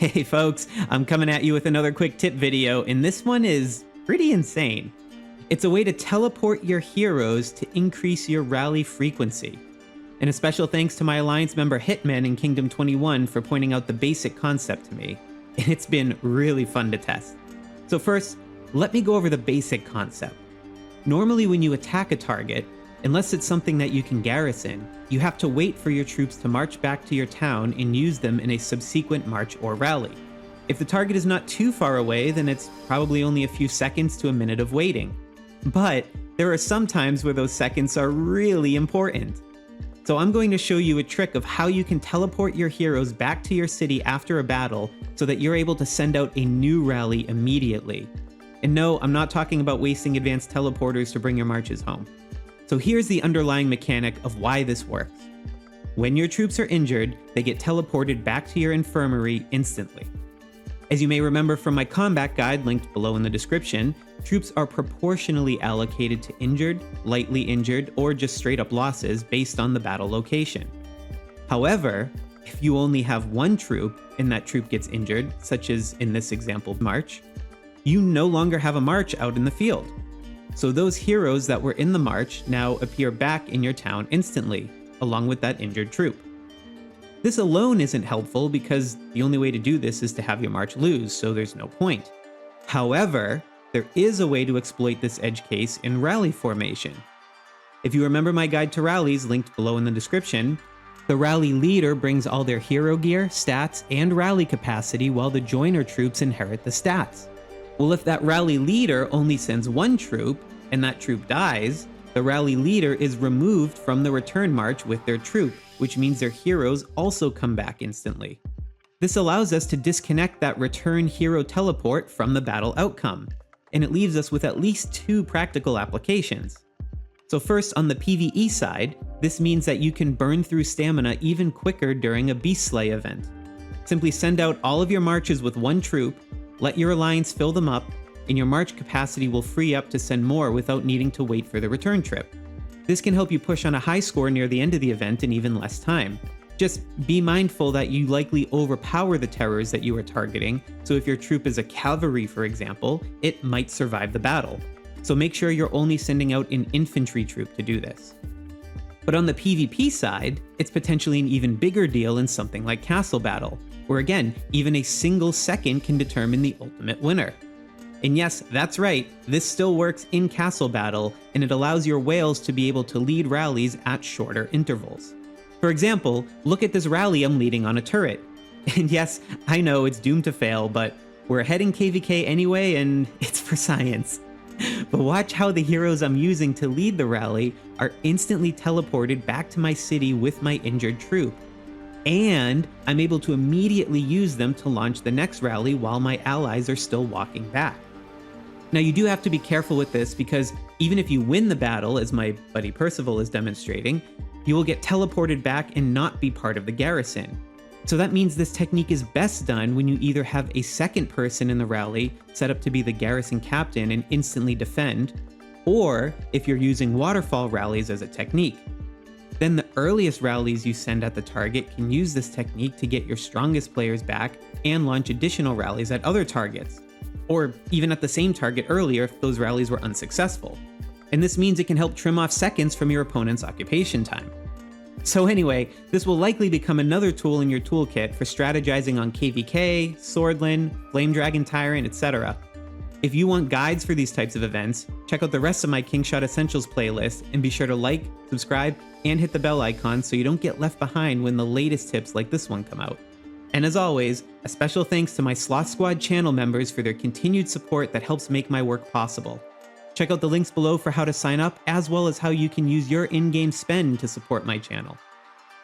Hey folks, I'm coming at you with another quick tip video, and this one is pretty insane. It's a way to teleport your heroes to increase your rally frequency. And a special thanks to my Alliance member Hitman in Kingdom 21 for pointing out the basic concept to me, and it's been really fun to test. So first, let me go over the basic concept. Normally when you attack a target, unless it's something that you can garrison, you have to wait for your troops to march back to your town and use them in a subsequent march or rally. If the target is not too far away, then it's probably only a few seconds to a minute of waiting. But there are some times where those seconds are really important. So I'm going to show you a trick of how you can teleport your heroes back to your city after a battle so that you're able to send out a new rally immediately. And no, I'm not talking about wasting advanced teleporters to bring your marches home. So here's the underlying mechanic of why this works. When your troops are injured, they get teleported back to your infirmary instantly. As you may remember from my combat guide linked below in the description, troops are proportionally allocated to injured, lightly injured, or just straight up losses based on the battle location. However, if you only have one troop and that troop gets injured, such as in this example march, you no longer have a march out in the field. So those heroes that were in the march now appear back in your town instantly, along with that injured troop. This alone isn't helpful because the only way to do this is to have your march lose, so there's no point. However, there is a way to exploit this edge case in rally formation. If you remember my guide to rallies linked below in the description, the rally leader brings all their hero gear, stats, and rally capacity while the joiner troops inherit the stats. Well, if that rally leader only sends one troop, and that troop dies, the rally leader is removed from the return march with their troop, which means their heroes also come back instantly. This allows us to disconnect that return hero teleport from the battle outcome, and it leaves us with at least two practical applications. So first, on the PvE side, this means that you can burn through stamina even quicker during a Beast Slay event. Simply send out all of your marches with one troop, let your alliance fill them up, and your march capacity will free up to send more without needing to wait for the return trip. This can help you push on a high score near the end of the event in even less time. Just be mindful that you likely overpower the terrors that you are targeting, so if your troop is a cavalry, for example, it might survive the battle. So make sure you're only sending out an infantry troop to do this. But on the PvP side, it's potentially an even bigger deal in something like Castle Battle, where again, even a single second can determine the ultimate winner. And yes, that's right, this still works in Castle Battle, and it allows your whales to be able to lead rallies at shorter intervals. For example, look at this rally I'm leading on a turret. And yes, I know it's doomed to fail, but we're heading KVK anyway, and it's for science. But watch how the heroes I'm using to lead the rally are instantly teleported back to my city with my injured troop. And I'm able to immediately use them to launch the next rally while my allies are still walking back. Now you do have to be careful with this because even if you win the battle, as my buddy Percival is demonstrating, you will get teleported back and not be part of the garrison. So that means this technique is best done when you either have a second person in the rally set up to be the garrison captain and instantly defend, or if you're using waterfall rallies as a technique. Then the earliest rallies you send at the target can use this technique to get your strongest players back and launch additional rallies at other targets, or even at the same target earlier if those rallies were unsuccessful. And this means it can help trim off seconds from your opponent's occupation time. So anyway, this will likely become another tool in your toolkit for strategizing on KVK, Swordland, Flamedragon Tyrant, etc. If you want guides for these types of events, check out the rest of my Kingshot Essentials playlist and be sure to like, subscribe, and hit the bell icon so you don't get left behind when the latest tips like this one come out. And as always, a special thanks to my Sloth Squad channel members for their continued support that helps make my work possible. Check out the links below for how to sign up, as well as how you can use your in-game spend to support my channel.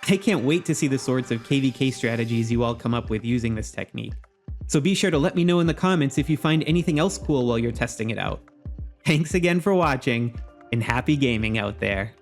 I can't wait to see the sorts of KVK strategies you all come up with using this technique. So be sure to let me know in the comments if you find anything else cool while you're testing it out. Thanks again for watching, and happy gaming out there.